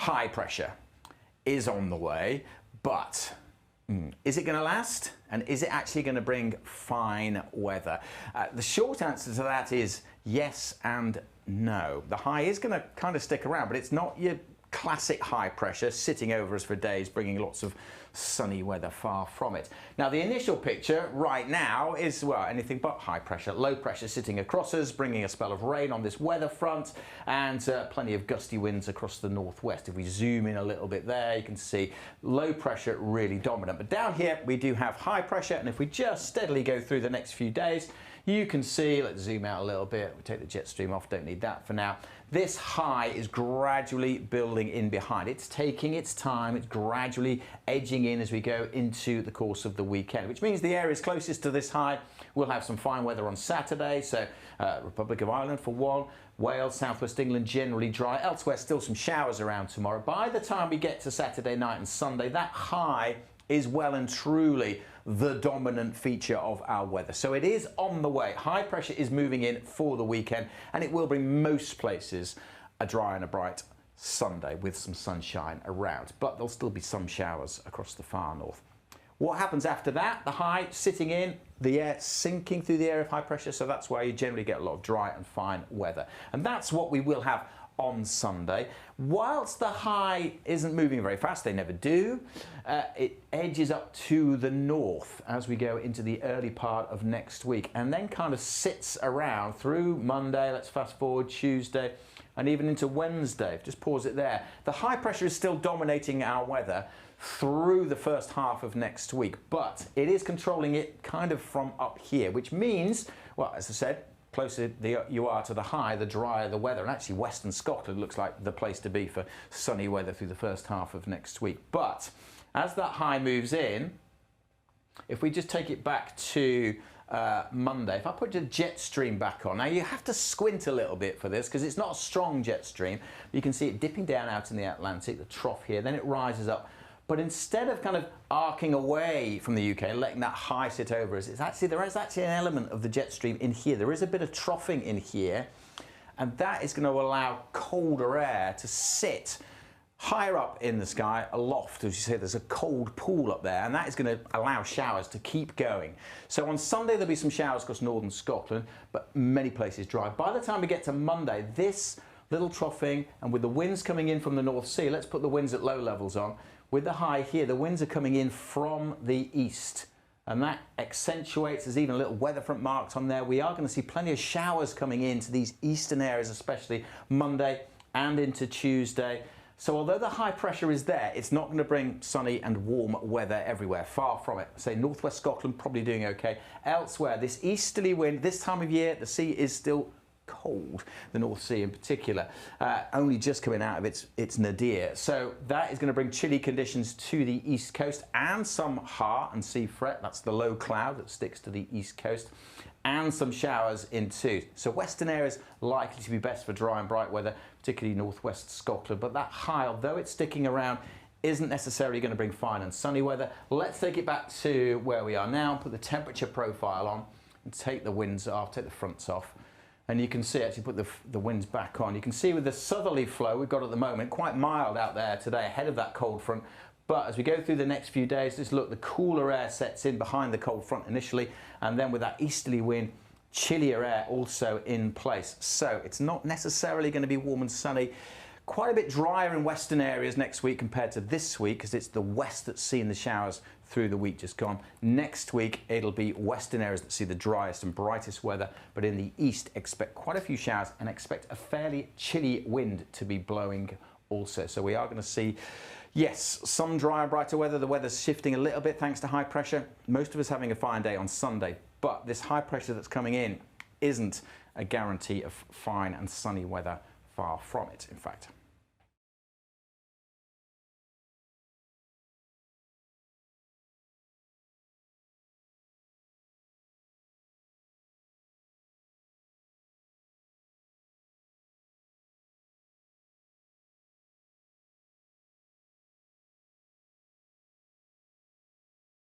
high pressure is on the way, but is it going to last? And is it actually going to bring fine weather? The short answer to that is yes and no. The high is going to kind of stick around, but it's not your classic high pressure sitting over us for days, bringing lots of sunny weather. Far from it. Now, the initial picture right now is, well, anything but high pressure. Low pressure sitting across us, bringing a spell of rain on this weather front, and plenty of gusty winds across the northwest. If we zoom in a little bit there, you can see low pressure really dominant. But down here we do have high pressure, and if we just steadily go through the next few days, you can see, let's zoom out a little bit, we take the jet stream off, don't need that for now. This high is gradually building in behind. It's taking its time, it's gradually edging in as we go into the course of the weekend, which means the areas closest to this high will have some fine weather on Saturday, so Republic of Ireland for one, Wales, southwest England generally dry, elsewhere still some showers around tomorrow. By the time we get to Saturday night and Sunday, that high is well and truly the dominant feature of our weather. So it is on the way. High pressure is moving in for the weekend, and it will bring most places a dry and a bright Sunday with some sunshine around, but there'll still be some showers across the far north. What happens after that? The high sitting in, the air sinking through the area of high pressure, so that's why you generally get a lot of dry and fine weather. And that's what we will have on Sunday. Whilst the high isn't moving very fast, they never do, it edges up to the north as we go into the early part of next week, and then kind of sits around through Monday, let's fast forward, Tuesday, and even into Wednesday. Just pause it there. The high pressure is still dominating our weather through the first half of next week, but it is controlling it kind of from up here, which means, well, as I said, closer you are to the high, the drier the weather. And actually Western Scotland looks like the place to be for sunny weather through the first half of next week. But as that high moves in, if we just take it back to Monday, if I put the jet stream back on, now you have to squint a little bit for this because it's not a strong jet stream. You can see it dipping down out in the Atlantic, the trough here, then it rises up. But instead of kind of arcing away from the UK, letting that high sit over us, there is actually an element of the jet stream in here. There is a bit of troughing in here, and that is going to allow colder air to sit higher up in the sky, aloft. As you say, there's a cold pool up there, and that is going to allow showers to keep going. So on Sunday, there'll be some showers across northern Scotland, but many places dry. By the time we get to Monday, this little troughing, and with the winds coming in from the North Sea, let's put the winds at low levels on. With the high here, the winds are coming in from the east, and that accentuates, there's even a little weather front marked on there. We are going to see plenty of showers coming into these eastern areas, especially Monday and into Tuesday. So although the high pressure is there, it's not going to bring sunny and warm weather everywhere. Far from it. Say northwest Scotland probably doing okay. Elsewhere, this easterly wind, this time of year, the sea is still cold, the North Sea in particular, only just coming out of its nadir. So that is going to bring chilly conditions to the east coast and some heart and sea fret. That's the low cloud that sticks to the east coast, and some showers in too. So western areas likely to be best for dry and bright weather, particularly northwest Scotland. But that high, although it's sticking around, isn't necessarily going to bring fine and sunny weather. Let's take it back to where we are now, put the temperature profile on and take the winds off, take the fronts off. And you can see, actually put the winds back on, you can see with the southerly flow we've got at the moment, quite mild out there today ahead of that cold front. But as we go through the next few days, just look, the cooler air sets in behind the cold front initially, and then with that easterly wind, chillier air also in place. So it's not necessarily going to be warm and sunny. Quite a bit drier in western areas next week compared to this week, because it's the west that's seeing the showers through the week just gone. Next week it'll be western areas that see the driest and brightest weather, but in the east expect quite a few showers and expect a fairly chilly wind to be blowing also. So we are going to see, yes, some drier, brighter weather. The weather's shifting a little bit thanks to high pressure. Most of us having a fine day on Sunday, but this high pressure that's coming in isn't a guarantee of fine and sunny weather. Far from it, in fact.